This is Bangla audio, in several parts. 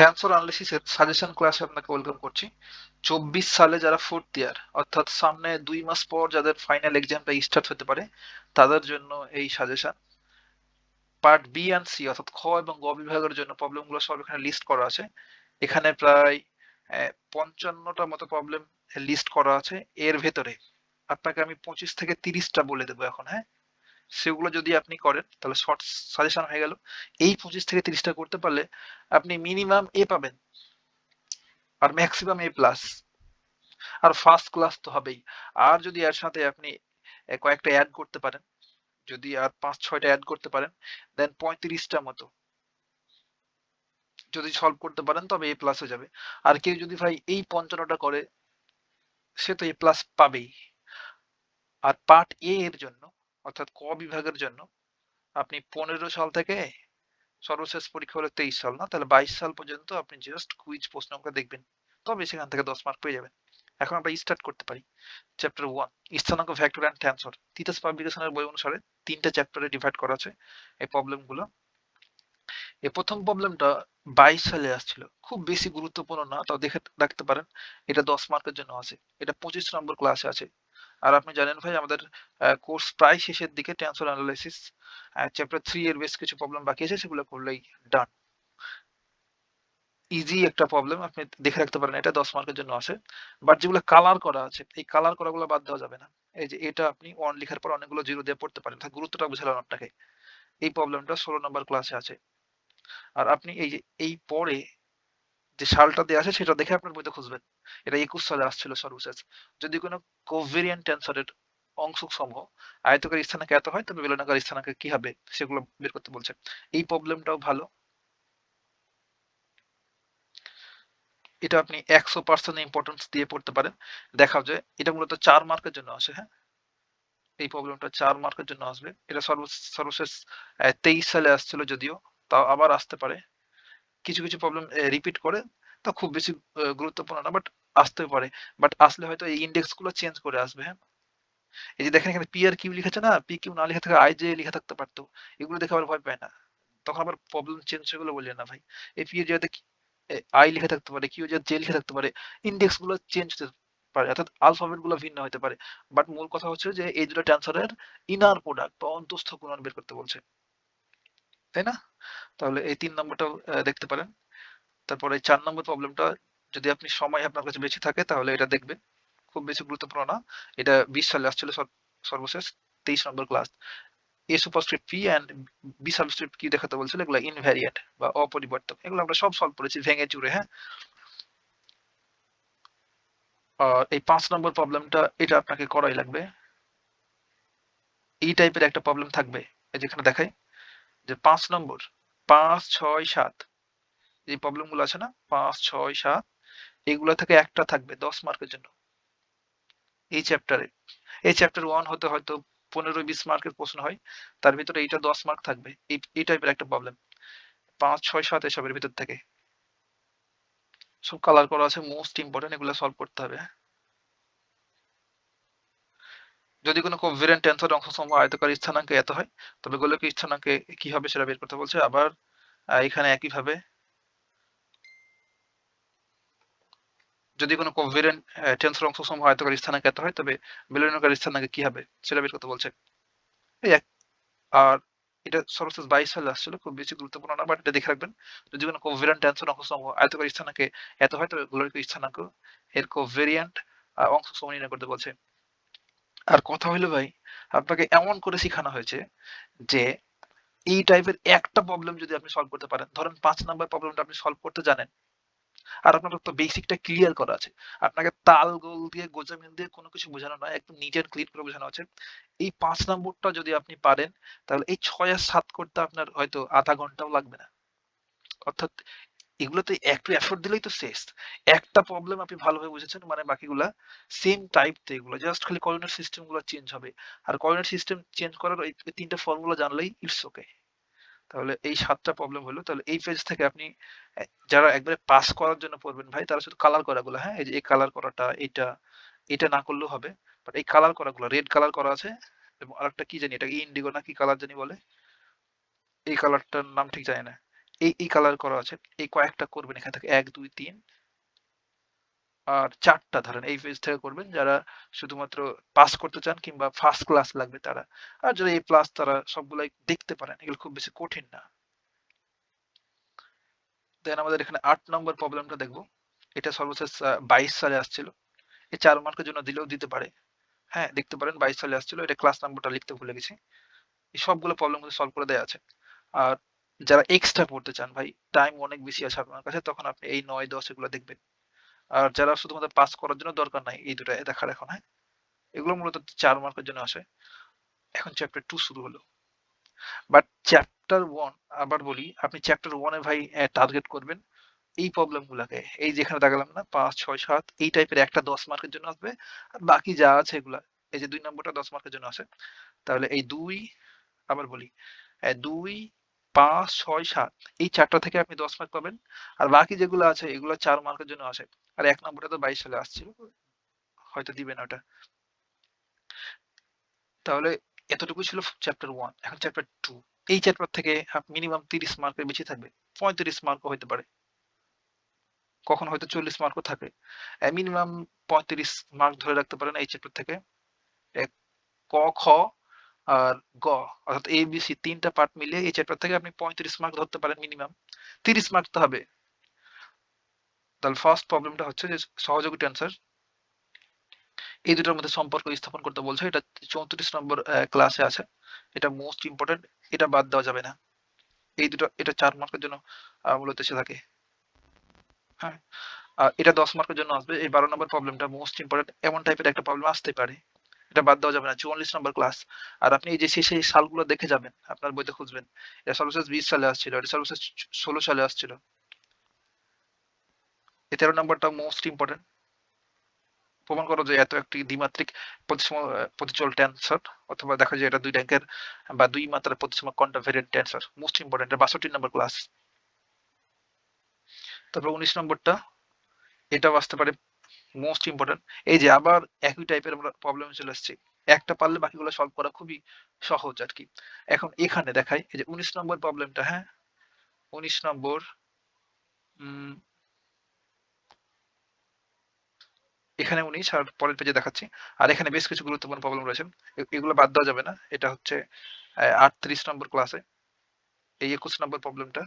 ট্রান্সফার অ্যানালিসিসের সাজেশন ক্লাসে আপনাকে ওয়েলকাম করছি। 24 সালে যারা ফোর্থ ইয়ার অর্থাৎ সামনে 2 মাস পর যাদের ফাইনাল এক্সামটা স্টার্ট হতে পারে তাদের জন্য এই suggestion. Part B and C অর্থাৎ খ এবং গ বিভাগের জন্য প্রবলেমগুলো সব এখানে লিস্ট করা আছে। এখানে প্রায় 55টা মতো প্রবলেম লিস্ট করা আছে। এর ভেতরে আপনাকে আমি 25 থেকে 30টা বলে দেবো এখন, হ্যাঁ। সেগুলো যদি আপনি করেন তাহলে শর্ট সাজেশন হয়ে গেল। এই 25 থেকে 30টা করতে পারলে আপনি মিনিমাম এ পাবেন আর ম্যাক্সিমাম এ প্লাস, আর ফার্স্ট ক্লাস তো হবেই। আর যদি এর সাথে আপনি কয়েকটা অ্যাড করতে পারেন, যদি আর 5-6টা অ্যাড করতে পারেন, দেন 35টা মতো যদি সলভ করতে পারেন তবে এ প্লাস হয়ে যাবে। আর কেউ যদি ভাই এই 55টা করে সে তো এ প্লাস পাবেই। আর পার্ট এ এর জন্য অর্থাৎ ক বিভাগের জন্য আপনি 15 সাল থেকে সর্বশেষ পরীক্ষা হলো 23 সাল, না তাহলে 22 সাল পর্যন্ত আপনি জাস্ট কুইজ প্রশ্নটা দেখবেন, তবে সেখান থেকে 10 মার্ক পেয়ে যাবেন। এখন আমরা স্টার্ট করতে পারি। চ্যাপ্টার 1 স্থানাঙ্ক, ভেক্টর অ্যান্ড ট্যানসর। তিতাস পাবলিকেশনের বই অনুসারে 3টে চ্যাপ্টারে ডিভাইড করা আছে এই প্রবলেমগুলো। এই প্রথম প্রবলেমটা 22 সালে আসছিল, খুব বেশি গুরুত্বপূর্ণ না, তাও দেখে রাখতে পারেন। এটা 10 মার্কের জন্য আছে, এটা 25 নম্বর ক্লাসে আছে। আর আপনি জানেন ভাই আমাদের কোর্স প্রায় শেষের দিকে। ট্যানসর অ্যানালাইসিস চ্যাপ্টার 3 এর বেশ কিছু প্রবলেম বাকি আছে, সেগুলো করলেই ডান। ইজি একটা প্রবলেম, আপনি দেখে রাখতে পারেন, এটা 10 মার্কের জন্য আসে। বাট যেগুলো কালার করা আছে এই কালার করাগুলো বাদ দেওয়া যাবে না। এই যে এটা আপনি 1 লেখার পর অনেকগুলো জিরো দিয়ে পড়তে পারেন, তার গুরুত্বটা বুঝালাম আপনাকে। এই প্রবলেমটা 16 নম্বর ক্লাসে আছে। আর আপনি এই যে এই পরে যে সালটা দেওয়া আছে সেটা দেখে আপনার বইতে খুঁজবেন। এটা 21 সালে আসছিল সর্বশেষ। যদি কোনো কোভেরিয়েন্ট টেন্সরের অংশ সমূহ আয়তকার স্থানাঙ্কে এত হয় তবে বেলনাকার স্থানাঙ্কে কি হবে সেগুলো বের করতে বলছে। এই প্রবলেমটাও ভালো, এটা আপনি 100% ইম্পর্টেন্স দিয়ে পড়তে পারেন। দেখা যায় এটা মূলত 4 মার্কের জন্য আসে, হ্যাঁ। এই প্রবলেমটা 4 মার্কের জন্য আসবে। এটা সর্বশেষ 23 সালে আসছিল, যদিও তাও আবার আসতে পারে। কিছু কিছু প্রবলেম রিপিট করে, তা খুব বেশি গুরুত্বপূর্ণ না, বাট আসতে পারে। বাট আসলে হয়তো এই ইন্ডেক্স গুলো চেঞ্জ করে আসবে, হ্যাঁ। এই যে দেখেন এখানে পি আর কিউ লিখেছে না, পি কিউ না লিখে থাকে আই জে লিখে থাকতে পারতো। এগুলো দেখে আবার ভয় পায় না, তখন আবার প্রবলেম চেঞ্জ হয়ে গেলো বললেন না ভাই। এই পি এর জায়গাতে আই লিখে থাকতে পারে, কিউ জায়গায় জে লিখে থাকতে পারে, ইন্ডেক্স গুলো চেঞ্জ হতে পারে, অর্থাৎ আলফাবেট গুলো ভিন্ন হতে পারে। বাট মূল কথা হচ্ছে যে এই দুটো ট্রান্সফারের ইনার প্রোডাক্ট বা অন্তঃস্থ গুণন বের করতে বলছে, তাই না? তাহলে এই 3 নম্বরটাও দেখতে পারেন। তারপরে 4 নম্বর প্রবলেমটা যদি আপনি সময় আপনার কাছে বেশি থাকে তাহলে এটা দেখবেন, খুব বেশি গুরুত্বপূর্ণ না। এটা 20 সালে আসছিল সর্বশেষ 23 নম্বর class. A superscript P and B subscript কি দেখাতে বলছিল, এগুলো ইনভ্যারিয়েন্ট বা অপরিবর্তক, এগুলো আমরা সব সলভ করেছি ভেঙে চুরে, হ্যাঁ। আর এই 5 নম্বর প্রবলেমটা এটা আপনাকে করাই লাগবে। এই টাইপের একটা প্রবলেম থাকবে, এই যেখানে দেখাই যে 5 নম্বর 5, 6, 7 এই প্রবলেমগুলো আছে না, 5, 6, 7 এগুলো থেকে একটা থাকবে 10 মার্কের জন্য এই চ্যাপ্টারে। এই চ্যাপ্টার 1 হতে হয়তো 15-20 মার্কের প্রশ্ন হয়, তার ভিতরে এইটা 10 মার্ক থাকবে। এই টাইপের একটা প্রবলেম 5, 6, 7 এসবের ভিতর থেকে সব কালার করা আছে, মোস্ট ইম্পর্টেন্ট, এগুলো সলভ করতে হবে। যদি কোনো কোভেরিয়েন্ট টেন্সর অংশ সমূহ আয়তাকার স্থানাঙ্কে এত হয় তবে গোলকীয় স্থানাঙ্কে কি হবে সেটা বের করতে বলছে। আবার এখানে একইভাবে যদি কোনো কোভেরিয়েন্ট টেন্সর অংশ সমূহ আয়তাকার স্থানাঙ্কে এত হয় তবে বেলনাকার স্থানাঙ্কে কি হবে সেটা বের করতে বলছে। এই এক। আর এটা সর্বশেষ 22 সালে আসছিল, খুব বেশি গুরুত্বপূর্ণ না, বাট এটা দেখে রাখবেন। যদি কোনো কোভেরিয়েন্ট টেন্সর অংশ সমূহ আয়তাকার স্থানাঙ্কে এত হয় তবে গোলকীয় স্থানাঙ্ক এর কোভেরিয়েন্ট অংশ সমূহ নির্ণয় করতে বলছে। আর কথা হইলো ভাই, আপনাকে এমন করে শেখানো হয়েছে যে এই টাইপের একটা প্রবলেম যদি আপনি সলভ করতে পারেন, ধরেন 5 নাম্বার প্রবলেমটা আপনি সলভ করতে জানেন, আর আপনার তো বেসিকটা ক্লিয়ার করা আছে। আপনাকে তাল গোল দিয়ে গোজামিল দিয়ে কোনো কিছু বোঝানো নয়, একদম নিট এন্ড ক্লিন করে বোঝানো আছে। এই 5 নাম্বারটা যদি আপনি পারেন তাহলে এই 6 আর 7 করতে আপনার হয়তো আধা ঘন্টাও লাগবে না। অর্থাৎ এগুলোতে একটু এফোর্ট দিলেই তো শেষ। একটা প্রবলেম আপনি ভালোভাবে বুঝেছেন মানে বাকিগুলা সেম টাইপ তো, এগুলো জাস্ট খালি কোঅর্ডিনেট সিস্টেম গুলো চেঞ্জ হবে। আর কোঅর্ডিনেট সিস্টেম চেঞ্জ করার ওই 3টা ফর্মুলা জানলেই ইটস ওকে। তাহলে এই 7টা প্রবলেম হলো। তাহলে এই পেজ থেকে আপনি যারা একবারে পাস করার জন্য পড়বেন ভাই তারা শুধু কালার করাগুলো, হ্যাঁ, এই যে এই কালার করাটা এটা না করলেও হবে। বাট এই কালার করাগুলো রেড কালার করা আছে এবং আরেকটা কি জানি এটা ইন্ডিগো না কি কালার জানি বলে, এই কালারটার নাম ঠিক জানি না। এই কালার করা আছে। এই কয়েকটা করবেন এখান থেকে ১, ২, ৩ আর ৪ টা ধরেন এই পেজ থেকে করবেন যারা শুধুমাত্র পাস করতে চান কিংবা ফার্স্ট ক্লাস লাগবে তারা। আর যারা A+ তারা সবগুলাই দেখতে পারেন। এগুলো খুব বেশি কঠিন না। দেন আমাদের এখানে ৮ নম্বর প্রবলেমটা দেখব। এটা সর্বশেষ ২২ সালে আসছিল। এই ৪ মার্কের জন্য দিলেও দিতে পারে। হ্যাঁ, দেখতে পারেন ২২ সালে আসছিল। এটা ক্লাস নাম্বারটা লিখতে ভুলে গেছি। এই সবগুলো প্রবলেম কিন্তু সলভ করে দেয়া আছে। আর যারা এক্সট্রা পড়তে চান ভাই, টাইম অনেক বেশি আছে আপনার কাছে তখন আপনি এই ৯, ১০ এগুলো দেখবেন। আর যারা শুধুমাত্র পাস করার জন্য দরকার নাই এই ২ টা দেখার এখন, হ্যাঁ? এগুলো মূলত ৪ মার্কের জন্য আসে। এখন চ্যাপ্টার ২ শুরু হলো। বাট চ্যাপ্টার ১ আবার বলি, আপনি চ্যাপ্টার ১ এ ভাই টার্গেট করবেন এই প্রবলেম গুলাকে। এই যেখানে দেখালাম না ৫, ৬, ৭ এই টাইপের একটা ১০ মার্কের জন্য আসবে। আর বাকি যা আছে এগুলা এই যে ২ নম্বরটা ১০ মার্কের জন্য আসে। তাহলে এই ২ আবার বলি ২, ৫, ৬, ৭ এই ৪ টা থেকে আপনি ১০ মার্ক পাবেন। আর বাকি যেগুলো আছে এগুলো ৪ মার্কের জন্য আসে। আর ১ নম্বরটা তো ২২ সালে আসছিল। হয়তো দিবে না ওটা। তাহলে এতটুকুই ছিল চ্যাপ্টার ১। এখন চ্যাপ্টার ২। এই চ্যাপ্টার থেকে মিনিমাম ৩০ মার্কের বেশি থাকবে। ৩৫ মার্কও হইতে পারে। কখনো হয়তো ৪০ মার্কও থাকে। মিনিমাম ৩৫ মার্ক ধরে রাখতে পারেন এই চ্যাপ্টার থেকে। এ ক, খ আর গ অর্থাৎ এ, বি, সি ৩ টা পার্ট মিলিয়ে এই চ্যাপ্টার থেকে আপনি ৩৫ মার্ক ধরতে পারেন মিনিমাম। ৩০ মার্ক তো হবে। তাহলে ফার্স্ট প্রবলেমটা হচ্ছে যে সহযোগী টেন্সর এই দুটোর মধ্যে সম্পর্ক স্থাপন করতে বলছে। এটা ৩৪ নম্বর ক্লাসে আছে। এটা মোস্ট ইম্পোর্টেন্ট। এটা বাদ দেওয়া যাবে না। এই দুটো এটা ৪ মার্কের জন্য মূলত এসে থাকে। হ্যাঁ? এটা ১০ মার্কের জন্য আসবে। এই ১২ নম্বর প্রবলেমটা মোস্ট ইম্পোর্টেন্ট। এমন টাইপের একটা প্রবলেম আসতে পারে। এটা বাদ দেওয়া যাবে না। ৪৪ নম্বর ক্লাস। আর আপনি এই যে সেই সালগুলো দেখে যাবেন। আপনার বইতে খুঁজবেন। এটা সর্বশেষ ২০ সালে আসছিল। এটা সর্বশেষ ১৬ সালে আসছিল। এই ১৩ নম্বরটা মোস্ট ইম্পোর্টেন্ট। প্রমাণ করো যে এত একটি দ্বিমাত্রিক প্রতিচল টেন্সর অথবা দেখা যায় এটা ২ র্যাঙ্কের বা ২ মাত্রার প্রতিসম কন্টাভেরিয়েন্ট টেন্সর। Most important. এটা ৬২ নম্বর ক্লাস। তারপর ১৯ নম্বরটা এটাও আসতে পারে মোস্ট ইম্পোর্টেন্ট। এই যে আবার একই টাইপের আমরা প্রবলেমে চলে আসছি। একটা পারলে বাকিগুলো সলভ করা খুবই সহজ আরকি। এখন এখানে দেখাই এই যে ১৯ নম্বর প্রবলেমটা, হ্যাঁ? ১৯ নম্বর উম এখানে ১৯ আর পরের পেজে দেখাচ্ছি। আর এখানে বেশ কিছু গুরুত্বপূর্ণ প্রবলেম রয়েছে। এগুলো বাদ দেওয়া যাবে না। এটা হচ্ছে ৩৮ নম্বর ক্লাসে। এই ২১ নম্বর প্রবলেমটা,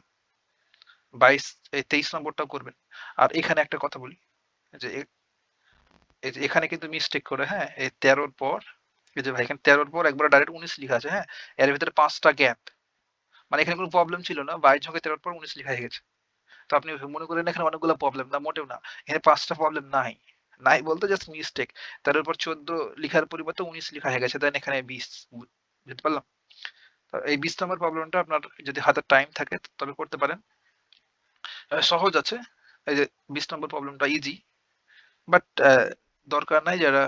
২২ এই ২৩ নম্বরটাও করবেন। আর এখানে একটা কথা বলি যে এই যে এখানে কিন্তু মিস্টেক করে, হ্যাঁ? এই ১৩ র পর এই যে ভাই এখানে ১৩ র পর একবারে ডাইরেক্ট ১৯ লিখা আছে, হ্যাঁ? এর ভিতরে ৫ টা গ্যাপ। মানে এখানে কোনো প্রবলেম ছিল না। ২২ ঝকে ১৩ র পর ১৯ লিখা হয়ে গেছে। তো আপনি মনে করেন এখানে অনেকগুলো প্রবলেম, না মোটেও না। এখানে ৫ টা প্রবলেম নাই। নাই বলতে জাস্ট মিস্টেক। ১৩ র পর ১৪ লিখার পরিবর্তে ১৯ লিখা হয়ে গেছে। দেন এখানে ২০ বুঝতে পারলাম? তো এই ২০ নম্বর প্রবলেমটা আপনার যদি হাতে টাইম থাকে তবে করতে পারেন। সহজ আছে। এই যে ২০ নম্বর প্রবলেমটা ইজি। বাট দরকার নাই যারা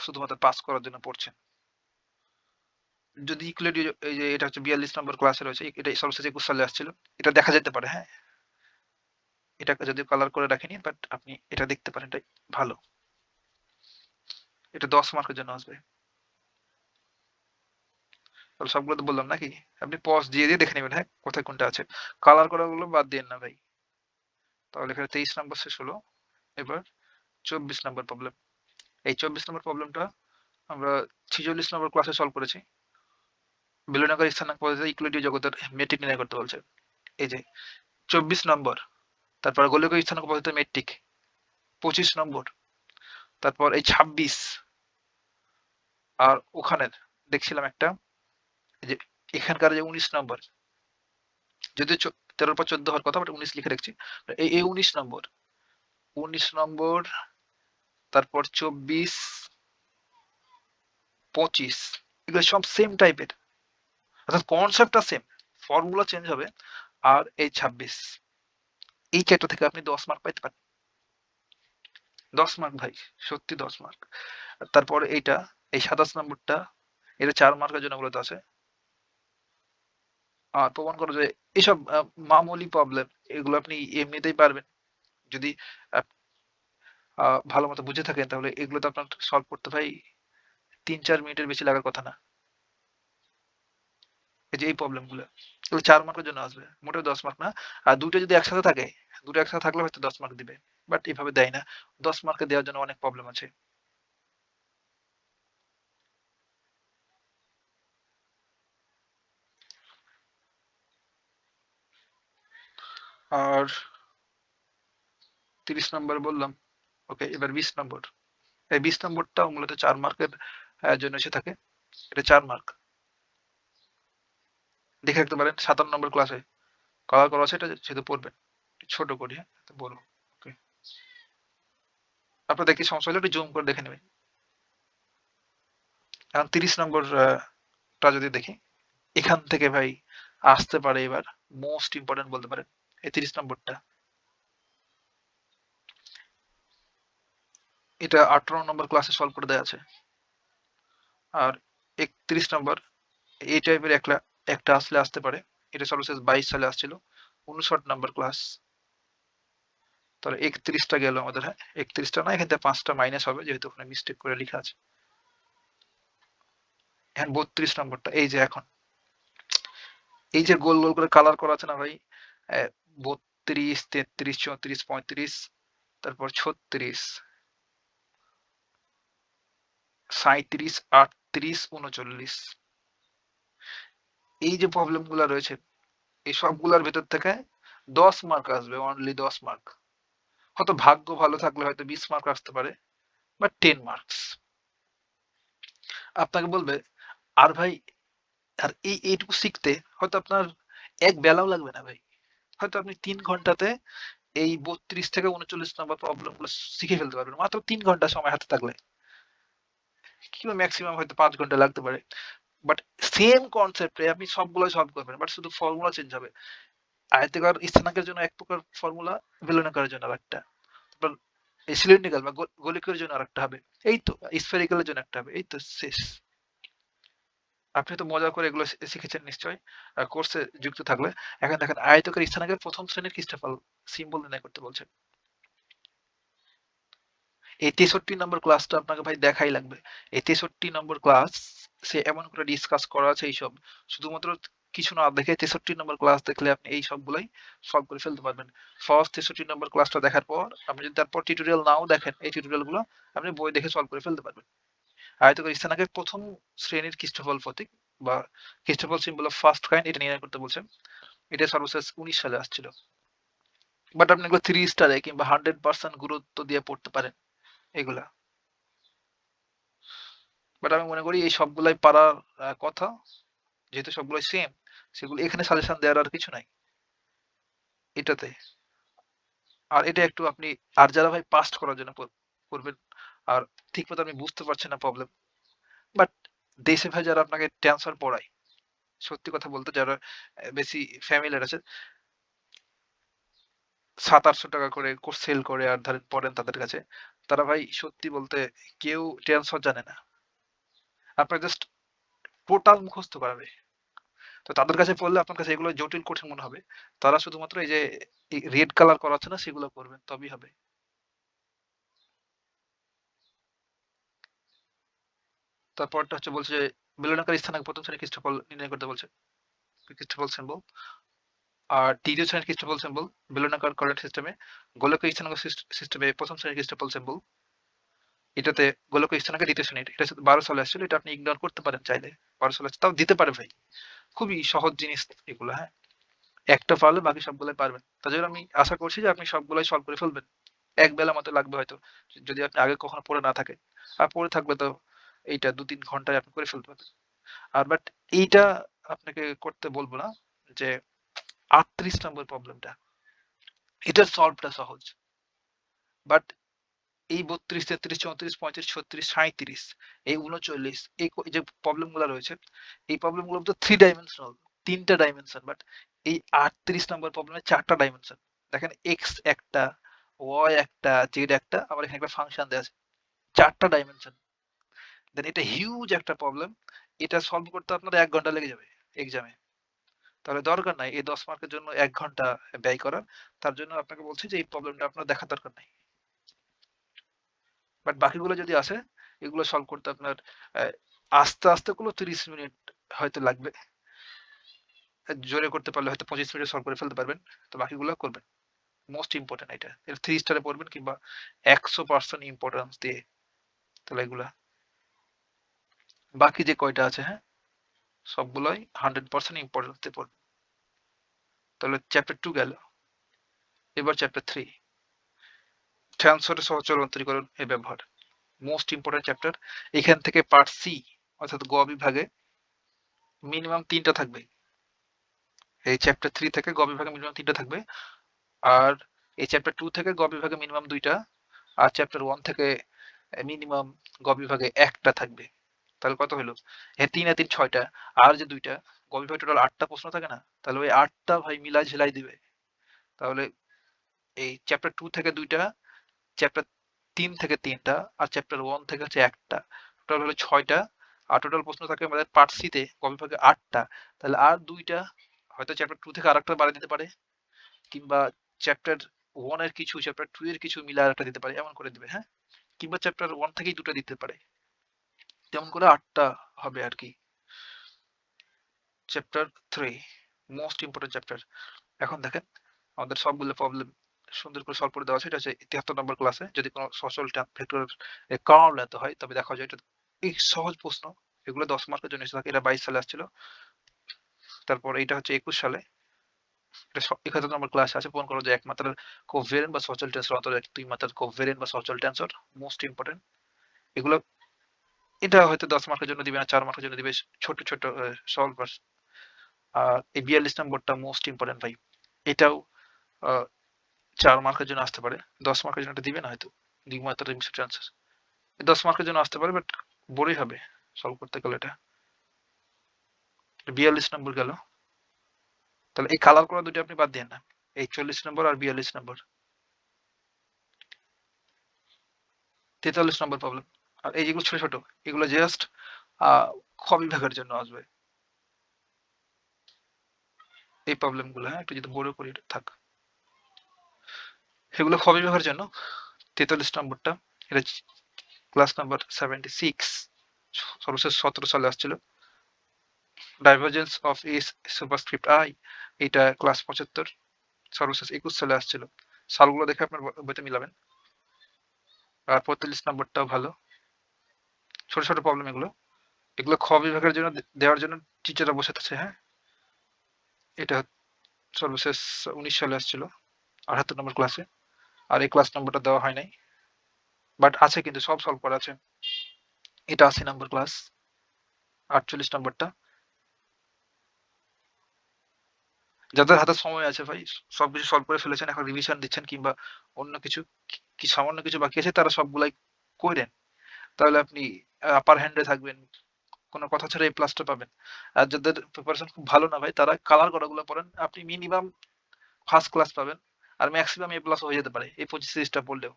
শুধুমাত্র পাস করার জন্য পড়ছেন। যদি ইকুয়ালিটি এই যে এটা হচ্ছে ৪২ নম্বর ক্লাসে রয়েছে। এটা সর্বশেষ ২১ সালে আসছিল। এটা দেখা যেতে পারে, হ্যাঁ? এটাকে যদিও কালার করে রাখিনি বাট আপনি এটা দেখতে পারেন। এটাই ভালো। এটা ১০ মার্কের জন্য আসবে। তাহলে সবগুলো তো বললাম নাকি? আপনি পজ দিয়ে দেখে নিবেন, হ্যাঁ? কোথায় কোনটা আছে। কালার করাগুলো বাদ দিয়েন না ভাই। তাহলে এখানে ২৩ নাম্বার শেষ হলো। এবার ২৪ নাম্বার প্রবলেম। এই ২৪ নাম্বার প্রবলেমটা আমরা ৪৬ নম্বর ক্লাসে সলভ করেছি। বেলুনাকার স্থানাঙ্ক পদ্ধতিতে ইকুয়ালিটি জগতের মেট্রিক নির্ণয় করতে বলছে। এই যে ২৪ নম্বর, তারপর গোলকীয় স্থানাঙ্ক পদ্ধতিতে মেট্রিক ২৫ নম্বর, তারপর এই ২৬ আর ওখানের দেখছিলাম একটা এই যে এখানকার যে ১৯ নম্বর, যদিও ১৩ এর পর ১৪ হওয়ার কথা বাট ১৯ লিখে রাখছি। এই ১৯ নম্বর, ১৯ নম্বর, তারপর ২৪, ২৫ এগুলো সব সেম টাইপের। অর্থাৎ কনসেপ্টটা সেম। ফর্মুলা চেঞ্জ হবে। আর এই ২৬ এই ৪ টা থেকে আপনি ১০ মার্ক পাইতে পারেন। ১০ মার্ক ভাই, সত্যি ১০ মার্ক। তারপরে এইটা, এই ২৭ নম্বরটা, এটা ৪ মার্কের জন্য মূলত আছে। আর প্রমাণ করো যে এসব মামুলি প্রবলেম এগুলো আপনি এমনিতেই পারবেন। যদি আপ ভালো মতো বুঝে থাকেন তাহলে এগুলো তো আপনার সলভ করতে ভাই ৩-৪ মিনিটের বেশি লাগার কথা না। এই যে এই প্রবলেমগুলো, এগুলো 4 মার্কের জন্য আসবে। মোটেও 10 মার্ক না। আর ২ টা যদি একসাথে থাকে, ২ টা একসাথে থাকলে হয়তো 10 মার্ক দিবে। বাট এভাবে দেয় না। 10 মার্কে দেওয়ার জন্য অনেক প্রবলেম আছে। আর ৩০ নাম্বার বললাম। ওকে, এবার 20 নম্বর। এই 20 নম্বরটাও মূলত 4 মার্কের জন্য এসে থাকে। এটা 4 মার্ক। দেখে রাখতে পারেন 57 নম্বর ক্লাসে কালার করা আছে, এটা সেটা পড়বেন। ছোট করি, হ্যাঁ? তো বড়। ওকে। আপনার দেখতে সমস্যা হলে একটু জুম করে দেখে নেবেন। এখন 30 নম্বর টা যদি দেখি, এখান থেকে ভাই আসতে পারে এবার মোস্ট ইম্পর্টেন্ট বলতে পারেন। এই 30 নম্বরটা। এটা 18 নম্বর ক্লাসে সলভ করে দেয়া আছে। আর 31 নম্বর এই টাইপের একটা আসলে আসতে পারে। এটা সর্বশেষ 22 সালে আসছিল। 59 নাম্বার ক্লাস। তাহলে 31 টা গেল আমাদের, হ্যাঁ? 31 টা না, এখান থেকে 5 টা মাইনাস হবে যেহেতু ওখানে মিস্টেক করে লেখা আছে। এখন 32 নম্বরটা এই যে এখন। এই যে গোল, গোল করে কালার করা আছে না ভাই? 32, 33, 34, 35, তারপর 36, 37, 38, 39। এই যে প্রবলেম গুলা রয়েছে, এই সবগুলার ভেতর থেকে 10 মার্ক আসবে, অনলি 10 মার্ক। হয়তো ভাগ্য ভালো থাকলে হয়তো 20 মার্ক আসতে পারে, বাট 10 মার্কস। আপনাকে বলবে, আর ভাই, আর এইটুকু শিখতে হয়তো আপনার এক বেলাও লাগবে না ভাই। হয়তো আপনি 3 ঘন্টাতে এই 32 থেকে 39 নাম্বার প্রবলেম গুলো শিখে ফেলতে পারবেন মাত্র 3 ঘন্টা সময় হাতে থাকলে। কিংবা ম্যাক্সিমাম হয়তো 5 ঘন্টা লাগতে পারে। বাট সেম কনসেপ্টে আপনি সবগুলোই সলভ করবেন, বাট শুধু ফর্মুলা চেঞ্জ হবে। আয়তাকার স্থানাঙ্কের জন্য এক প্রকার ফর্মুলা, বেলনাকারের জন্য আরেকটা। তারপর এই সিলিন্ড্রিক্যাল বা গোলিকের জন্য আরেকটা হবে। এই তো স্ফেরিক্যালের জন্য একটা হবে। এই তো শেষ। আপনি তো মজা করে এগুলো শিখেছেন নিশ্চয়ই কোর্সে যুক্ত থাকলে। এখন দেখেন আয়তকার স্থানাঙ্কের প্রথম শ্রেণীর ক্ষেত্রফল সিম্বল নির্ণয় করতে বলছে। এই 63 নম্বর ক্লাসটা আপনাকে ভাই দেখাই লাগবে। এই 63 নম্বর ক্লাস সে এমন করে ডিসকাস করা আছে এইসব। শুধুমাত্র কিছু না দেখে 63 নম্বর ক্লাস দেখলে আপনি এই সবগুলাই সলভ করে ফেলতে পারবেন। ফার্স্ট 63 নম্বর ক্লাসটা দেখার পর আপনি যদি তারপর টিউটোরিয়াল নাও দেখেন, এই টিউটোরিয়াল গুলো আপনি বই দেখে সলভ করে ফেলতে পারবেন। আয়তকার স্থানাঙ্কের প্রথম শ্রেণীর ক্ষেত্রফল প্রতীক বা ক্ষেত্রফল সিম্বল অফ ফার্স্ট কাইন্ড এটা নির্ণয় করতে বলছেন। এটা সর্বশেষ 19 সালে আসছিল। বাট আপনি এগুলো 3 স্টারে কিংবা 100% গুরুত্ব দিয়ে পড়তে পারেন এগুলা। বাট আমি মনে করি এই সবগুলাই পারার কথা, যেহেতু সবগুলাই সেম, সেগুলো এখানে সাজেশন দেওয়ার আর কিছু নাই এটাতে। আর এটা একটু আপনি, আর যারা ভাই পাস্ট করার জন্য করবেন, আর ঠিক মতো আপনি বুঝতে পারছেন না প্রবলেম, বাট দেশে ভাই যারা আপনাকে ট্রান্সফার পড়ায়, সত্যি কথা বলতে যারা বেশি ফ্যামিলিয়ার আছে, 700-800 টাকা করে কোর্স সেল করে আর ধরেন পড়েন তাদের কাছে, তারা ভাই সত্যি বলতে কেউ ট্রান্সফার জানে না। আপনার জাস্ট টোটাল মুখস্থ করাবে। তো তাদের কাছে পড়লে আপনার কাছে এগুলো জটিল কঠিন মনে হবে। তারা শুধুমাত্র এই যে রেড কালার করা আছে না সেগুলো করবেন তবেই হবে। তারপরটা হচ্ছে বলছে যে বেলনাকার স্থানাঙ্ক প্রথম শ্রেণীর ক্ষেত্রফল নির্ণয় করতে বলছে। ক্ষেত্রফল সিম্বল। আর দ্বিতীয় শ্রেণীর ক্ষেত্রফল সিম্বল বেলনাকার কোঅর্ডিনেট সিস্টেমে। গোলকের স্থানাঙ্ক সিস্টেমে প্রথম শ্রেণীর ক্ষেত্রফল সিম্বল। এটাতে গোলকের স্থানাঙ্ক দ্বিতীয় শ্রেণীর। এটা 12 সালে আসছিল। এটা আপনি ইগনোর করতে পারেন চাইলে। 12 সালে তাও দিতে পারে ভাই। খুবই সহজ জিনিস এগুলো, হ্যাঁ? একটা পারলে বাকি সবগুলাই পারবেন। তার জন্য আমি আশা করছি যে আপনি সবগুলাই সলভ করে ফেলবেন। এক বেলা মতো লাগবে হয়তো। যদি আপনি আগে কখনো পড়ে না থাকেন। আর পড়ে থাকলে তো এইটা ২-৩ ঘন্টায় আপনি করে ফেলতে পারবেন। আর বাট এইটা আপনাকে করতে বলব না যে ৩৮ নম্বর প্রবলেমটা। এটার সলভটা সহজ। বাট এই ৩২, ৩৩, ৩৪, ৩৫, ৩৬, ৩৭, এই ৩৯, এই যে প্রবলেম গুলা রয়েছে, এই প্রবলেম গুলো তো 3 ডাইমেনশনাল, ৩ টা ডাইমেনশন। বাট এই ৩৮ নম্বর প্রবলেমে ৪ টা ডাইমেনশন। দেখেন এক্স একটা, ওয়াই একটা, জেড একটা, আবার এখানে একটা ফাংশন দেয়া আছে। ৪ টা ডাইমেনশন। দেন এটা হিউজ একটা প্রবলেম। এটা সলভ করতে আপনার ১ ঘন্টা লেগে যাবে এক্সামে। তাহলে দরকার নাই এই ১০ মার্কের জন্য ১ ঘন্টা ব্যয় করার। তার জন্য আপনাকে বলছি যে এই প্রবলেমটা আপনার দেখার দরকার নাই। বাট বাকিগুলো যদি আসে, এগুলো সলভ করতে আপনার আস্তে আস্তে করলেও ৩০ মিনিট হয়তো লাগবে। জোরে করতে পারলে হয়তো 25 মিনিটে সলভ করে ফেলতে পারবেন। তো বাকিগুলো করবেন। মোস্ট ইম্পোর্টেন্ট এটা। এর 3 স্টারে পড়বেন কিংবা 100% ইম্পোর্টেন্স দিয়ে। তাহলে এগুলা। বাকি যে কয়টা আছে, হ্যাঁ? সবগুলাই 100% ইম্পোর্টেন্স দিয়ে পড়বেন। তাহলে চ্যাপ্টার 2 গেল। এবার চ্যাপ্টার 3 ট্রান্সফারের সহজ রূপান্তরীকরণ এর ব্যবহার। Most important chapter. এখান থেকে পার্ট সি অর্থাৎ গ বিভাগে মিনিমাম 3টা থাকবে। এই চ্যাপ্টার 3 থেকে গ বিভাগে মিনিমাম 3টা থাকবে। আর এই চ্যাপ্টার 2 থেকে গ বিভাগে মিনিমাম 2টা। আর চ্যাপ্টার 1 থেকে মিনিমাম গ বিভাগে 1টা থাকবে। তাহলে কত হলো? 3 আর 3 6টা। আর যে 2টা গ বিভাগে টোটাল 8টা প্রশ্ন থাকে না? তাহলে ওই 8টা ভাই মিলাই ঝিলাই দিবে। তাহলে এই চ্যাপ্টার 2 থেকে 2টা, চ্যাপ্টার 3 থেকে 3টা আর চ্যাপ্টার 1 থেকে হচ্ছে 1টা। টোটাল হলো 6টা। আর টোটাল প্রশ্ন থাকে আমাদের পার্ট সি তে গ বিভাগে 8টা। তাহলে আর 2টা হয়তো চ্যাপ্টার 2 থেকে আরেকটা বাড়িয়ে দিতে পারে কিংবা চ্যাপ্টার 1 এর কিছু চ্যাপ্টার 2 এর কিছু মিলে আরেকটা দিতে পারে। এমন করে দিবে, হ্যাঁ? কিংবা চ্যাপ্টার 1 থেকেই 2টা দিতে পারে। তেমন করে 8টা হবে আরকি। Chapter 3 most important chapter. এখন দেখেন আমাদের সবগুলো প্রবলেম সুন্দর করে সলভ করে দেওয়া আছে। এটা হচ্ছে 73 নম্বর ক্লাসে। যদি কোনো সচল ভেক্টর কার্ল এত হয় তবে দেখা যায় এটা এই সহজ প্রশ্ন। এগুলো 10 মার্কের জন্য এসে থাকে। এটা 22 সালে আসছিল। তারপর এইটা হচ্ছে 21 সালে। এটা 71 নম্বর ক্লাস আছে। প্রমাণ করো যে একমাত্রার কোভেরিয়েন্ট বা সচল টেন্সর অন্তর দুই মাত্রার কোভেরিয়েন্ট বা সচল টেন্সর মোস্ট ইম্পোর্টেন্ট। এগুলো এটা হয়তো 10 মার্কের জন্য দিবে না, 4 মার্কের জন্য দিবে ছোট ছোট সলভ ভার্স। আর এই 42 নম্বরটা মোস্ট ইম্পোর্টেন্ট ভাই। এটাও 4 মার্কের জন্য আসতে পারে। 10 মার্কের জন্য এটা দিবে না হয়তো। দুই মাত্রার মিশ্র চান্সেস। 10 মার্কের জন্য আসতে পারে বাট বড়ই হবে সলভ করতে গেলে এটা। 42 নম্বর গেল। তাহলে এই কালার করা দুটো আপনি বাদ দিয়েন না। এই 40 নম্বর আর 42 নম্বর। 43 নম্বর প্রবলেম। আর এই যেগুলো ছোট ছোট এগুলো জাস্ট খ বিভাগের জন্য আসবে। এই প্রবলেম গুলো, হ্যাঁ? একটু যদি বড় করে থাক। এগুলো খ বিভাগের জন্য। 43 নম্বরটা এটা ক্লাস নাম্বার 76 সর্বশেষ 17 সালে আসছিল। Divergence of S superscript I এটা ক্লাস 75 সর্বশেষ 21 সালে আসছিল। সালগুলো দেখে আপনার বইতে মিলাবেন। আর 45 নম্বরটাও ভালো। ছোট ছোট প্রবলেম এগুলো। এগুলো খ বিভাগের জন্য দেওয়ার জন্য টিচাররা বসে আছে, হ্যাঁ? এটা সর্বশেষ 19 সালে আসছিল 78 নম্বর ক্লাসে। আর এই ক্লাস নম্বরটা দেওয়া হয় নাই, বাট আছে কিন্তু সব সলভ করা আছে। এটা 80 নম্বর ক্লাস। 48 নম্বরটা যাদের হাতে সময় আছে ভাই সবকিছু সলভ করে ফেলেছেন, এখন রিভিশন দিচ্ছেন কিংবা অন্য কিছু কি সামান্য কিছু বাকি আছে তারা সবগুলাই কইরেন। তাহলে আপনি আপার হ্যান্ডে থাকবেন। কোনো কথা ছাড়া এই প্লাসটা পাবেন। আর যাদের প্রিপারেশন খুব ভালো না ভাই তারা কালার করাগুলো পড়েন। আপনি মিনিমাম ফার্স্ট ক্লাস পাবেন। আর ম্যাক্সিমাম এ প্লাস হয়ে যেতে পারে এই 25 সিরিজটা পড়লেও।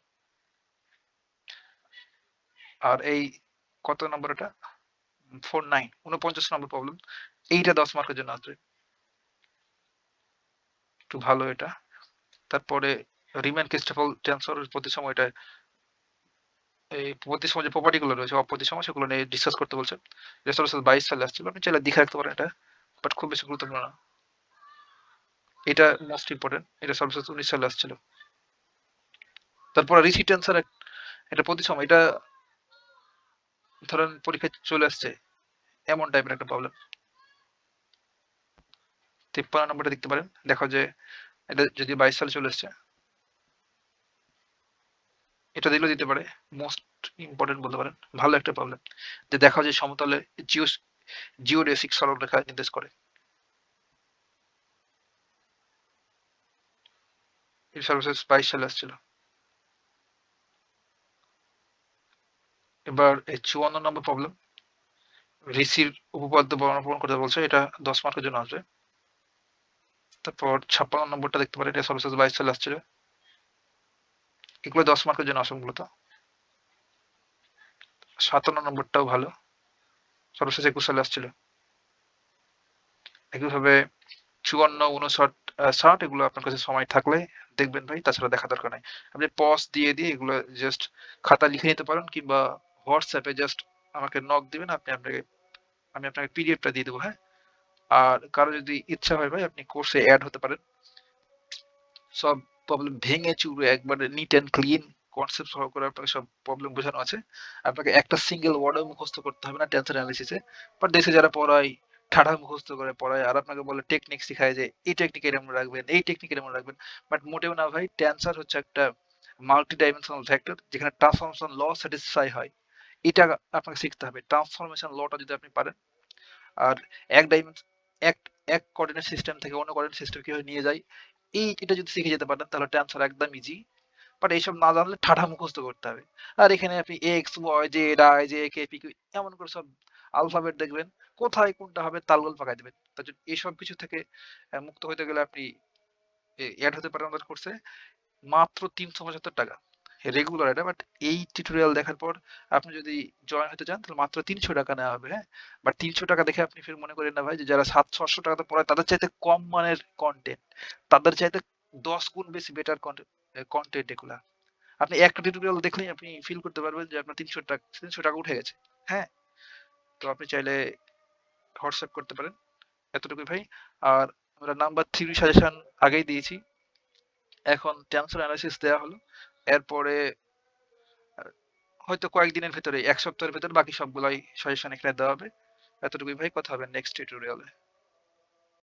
আর এই কত নম্বর এটা? 49 49 নম্বর প্রবলেম। এইটা 10 মার্কের জন্য আসবে। একটু ভালো এটা। তারপরে রিম্যান ক্রিস্টোফল টেনসরের প্রতিসম এটা এই প্রতিসম যে প্রপার্টি গুলো রয়েছে অপ্রতিসম সেগুলো নিয়ে ডিসকাস করতে বলছে। এটা সর্বশেষ 22 সালে আসছিল। আপনি চাইলে দেখে রাখতে পারেন এটা। বাট খুব বেশি গুরুত্বপূর্ণ না। এটা মোস্ট ইম্পর্টেন্ট। এটা সর্বশেষ 19 সালে আসছিল। তারপর রিসি টেন্সর এটা প্রতিসম। এটা ধরেন পরীক্ষায় চলে আসছে এমন টাইপের একটা প্রবলেম। 53 নম্বরটা দেখতে পারেন। দেখো যে এটা যদি 22 সালে চলে আসছে এটা দিলেও দিতে পারে। মোস্ট ইম্পর্টেন্ট বলতে পারেন। ভালো একটা প্রবলেম। যে দেখা যায় সমতলে জিওডেসিক সরলরেখা নির্দেশ করে। এই সর্বশেষ 22 সালে আসছিল। এবার এই 54 নম্বর প্রবলেম রিসির উপপাদ্য বর্ণনা প্রমাণ করতে বলছে। এটা 10 মার্কের জন্য আসবে। তারপর 56 নম্বরটা দেখতে পারেন। এটা সর্বশেষ 22 সালে আসছিল। এগুলো 10 মার্কের জন্য আসে মূলত। 57 নম্বরটাও ভালো। সর্বশেষ 21 সালে আসছিল। একইভাবে 54, 59, 60 এগুলো আপনার কাছে সময় থাকলে দেখবেন ভাই। তাছাড়া দেখা দরকার নাই। আপনি পজ দিয়ে এগুলো জাস্ট খাতা লিখে নিতে পারেন কিংবা হোয়াটসঅ্যাপে জাস্ট আমাকে নক দিবেন। আমি আপনাকে পিডিএফটা দিয়ে দেবো, হ্যাঁ? আর কারো যদি ইচ্ছা হয় ভাই আপনি কোর্সে এড হতে পারেন। সব প্রবলেম ভেঙে চুরে একবারে নিট অ্যান্ড ক্লিন কনসেপ্ট সহকারে আপনাকে সব প্রবলেম বোঝানো আছে। আপনাকে একটা সিঙ্গেল ওয়ার্ডও মুখস্থ করতে হবে না টেন্সর অ্যানালিসিসে। বাট দেশে যারা পড়ায় ঠাড়া মুখস্থ করে পড়ায় আর আপনাকে বলে টেকনিক শিখায় যে এই টেকনিক এরকম রাখবেন, এই টেকনিক এরকম রাখবেন। বাট মোটেও না ভাই, টেন্সর হচ্ছে একটা মাল্টি ডাইমেনশনাল ভেক্টর যেখানে ট্রান্সফরমেশন ল স্যাটিসফাই হয়। এটা আপনাকে শিখতে হবে। ট্রান্সফরমেশন লটা যদি আপনি পারেন, আর এক ডাইমেনশন এক এক কোঅর্ডিনেট সিস্টেম থেকে অন্য কোঅর্ডিনেট সিস্টেম কিভাবে নিয়ে যায়, এটা যদি শিখে যেতে পারেন তাহলে ট্রান্সফার একদম ইজি। বাট এইসব না জানলে ঠাঠা মুখস্থ করতে হবে। আর এখানে আপনি X Y Z I J K P Q এমন করে সব আলফাবেট দেখবেন, কোথায় কোনটা হবে তালগোল পাকাই দেবেন। তার জন্য এইসব কিছু থেকে মুক্ত হতে গেলে আপনি অ্যাড হতে পারেন আমাদের কোর্সে মাত্র ৩৭৫ টাকা রেগুলার এটা। বাট এই টিউটোরিয়াল দেখার পর আপনি যদি জয়েন হতে চান তাহলে মাত্র ৩০০ টাকা নেওয়া হবে। হ্যাঁ, বাট ৩০০ টাকা দেখে আপনি ফির মনে করেন না ভাই যে যারা ৭০০ ৮০০ টাকাতে পড়ায় তাদের চাইতে কম মানের কন্টেন্ট, তাদের চাইতে ১০ গুণ বেশি বেটার কন্টেন্ট এগুলা। আপনি একটা টিউটোরিয়াল দেখলেই আপনি ফিল করতে পারবেন যে আপনার ৩০০ টাকা উঠে গেছে। হ্যাঁ, তো আপনি চাইলে হোয়াটসঅ্যাপ করতে পারেন। এতটুকুই ভাই। আর আমরা নাম্বার 3 সাজেশন আগেই দিয়েছি, এখন টেনসর অ্যানালাইসিস দেওয়া হলো। এরপরে হয়তো কয়েকদিনের ভেতরে, এক সপ্তাহের ভেতরে বাকি সবগুলাই সাজেশন এখানে দেওয়া হবে। এতটুকুই ভাই, কথা হবে নেক্সট টিউটোরিয়ালে।